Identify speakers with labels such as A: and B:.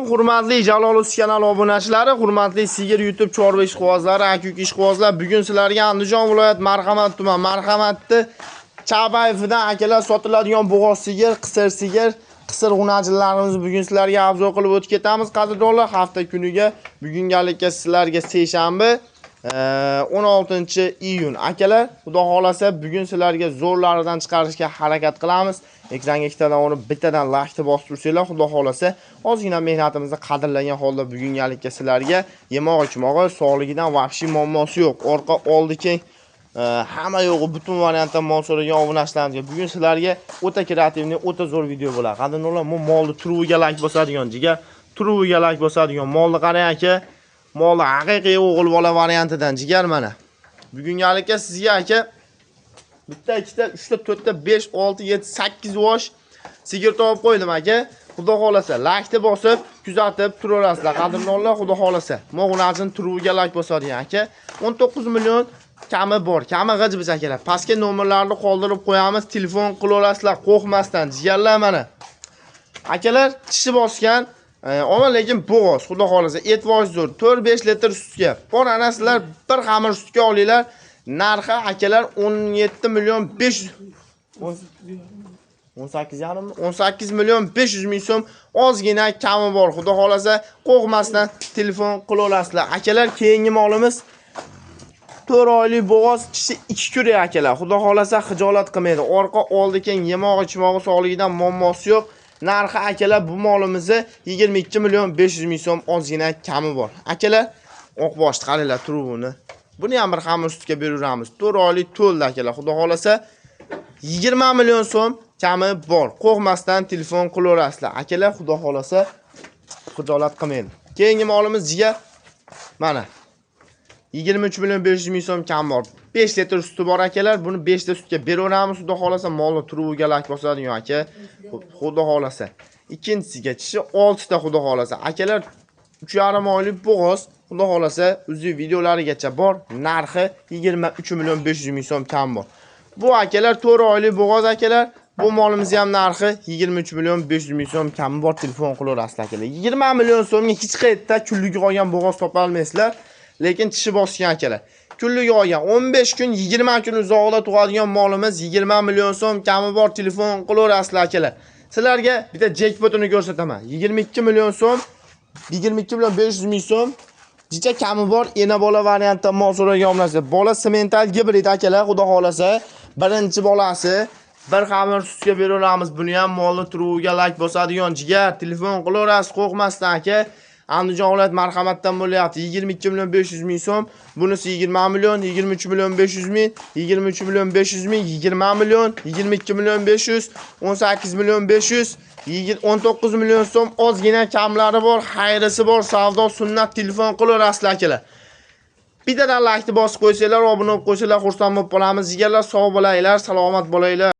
A: hurmatli Jalolus kanali obunachilari, hurmatli Sigir YouTube chorva ishqibozlari, akuk ishqibozlar, bugun sizlarga Andijon viloyat Marhamat tuman Marhamatni Chabayevidan akalar sotiladigan bo'g'oz sigir, qisir sigir, qisir g'unachilarimizni bugun sizlarga obzor qilib o'tib ketamiz. Qadrdonlar, hafta kuniga bugungalikka sizlarga seshanba 16-iyun akalar, xudo xolasa bugun sizlarga zo'rlaridan chiqarishga harakat qilamiz. Ekranga ikkitadan urib bittadan like'ni bosib tursanglar, xudo xolasa ozgina mehnatimizni qadrlagan holda bugungalikka sizlarga yemoq-ichmog'i, sog'ligidan vahshiy muammosi yo'q. Orqa oldi keng hamma yo'g'i butun variantda mol so'ragan obunachalarimizga bugun sizlarga o'ta kreativniy, o'ta zo'r video bo'ladi. Qadrdonlar, bu molni turuviga like bosadigan, jigar turuviga like bosadigan molni qarang aka. Molni haqiqiy o'g'il bola variantidan jigar mana. Bugungalikka sizga aka bitta, ikkita, 3 ta, 4 ta, 5, 6, 7, 8 yosh sigir topib qo'ydim aka. Xudo xolasa like bosib, kuzatib turaverasizlar. Qadrdonlar, xudo xolasa mo'g'unachini turuviga like bosadigan aka. 19 million kami bor. Kami g'ij akalar. Pastga nomerlarni qoldirib qo'yamiz. Telefon qilaverasizlar, qo'rqmasdan. Jigarlar mana. Akalar tishi bosgan, ama lekin bo'g'oz, xudo xolasa e'tibor zo'r. 4-5 litr sutga. Bor ana sizlar bir xamir sutga olinglar. Narxi akalar 17 million 500 18 million 500 ming so'm ozgina kami bor. Xudo xolasa qo'rqmasdan telefon qilaverasizlar. Akalar, keyingi molimiz 4 oylik bo'g'oz, tishi 2 kurak akalar. Xudo xolasa xijolat qilmaydi. Orqa oldi keng, yemoq-ichmog'i, sog'ligidan muammosi yo'q. Narxi akalar bu molimizni 22 million 500 ming so'm ozgina kami bor. Akalar, oqbosh qaranglar turuvini. Buni ham bir xamir sutga beraveramiz. 4 oylik to'ldi akalar. Xudo xolasa 20 million so'm kami bor. Qo'rqmasdan telefon qilaverasizlar. Akalar, xudo xolasa xijolat qilmaydi. Keyingi molimiz jigar mana 23 million 500 ming so'm kam bor. 5 litr suti bor akalar. Buni 5 ta sutga beraveramiz. Xudo xolasa molni turuviga like bosadigan aka. Xudo xolasa. Ikkinchisiga tishi 6 ta xudo xolasa. Akalar 3,5 oylik bo'g'oz. Xudo xolasa o'zi videolarigacha bor. Narxi 23 million 500 ming so'm kam bor. Bu akalar 4 oylik bo'g'oz akalar. Bu molimiz ham narxi 23 million 500 ming so'm kam bor. Telefon qilaverasizlar akalar. 20 million so'mga hech qayerda kunligi qolgan bo'g'oz topa olmaysizlar. Lekin tishi bosgan akalar. Kunligi olgan 15 kun 20 kun uzoqda tug'adigan molimiz 20 million so'm kami bor. Telefon qilaverasizlar akalar. Sizlarga bitta jackpotini ko'rsataman. 22 million so'm, 22 million 500 ming so'm jicha kami bor. Ena bola variantda mol so'ragan omonasiz. Bola semental gibrid akalar, xudo xolasa birinchi bolasi bir xamir sutga beraveramiz. Buni ham molni turuviga like bosadigan jigar. Telefon qilaverasiz, qo'rqmasdan aka. Andijon viloyat Marhamatdan bo'lyapti. 22 million 500 ming so'm. Bunisi 20 million, 23 million 500 ming, 23 million 500 ming, 20 million, 22 million 500, 18 million 500, 19 million so'm ozgina kamlari bor, xayrisi bor. Savdo sunnat, telefon qilaverasizlar akalar. Bittadan like bosib qo'ysanglar, obuna bo'lib qo'ysanglar, xursand bo'lib qolamiz. Jigarlar, sog' bo'linglar, salomat bo'linglar.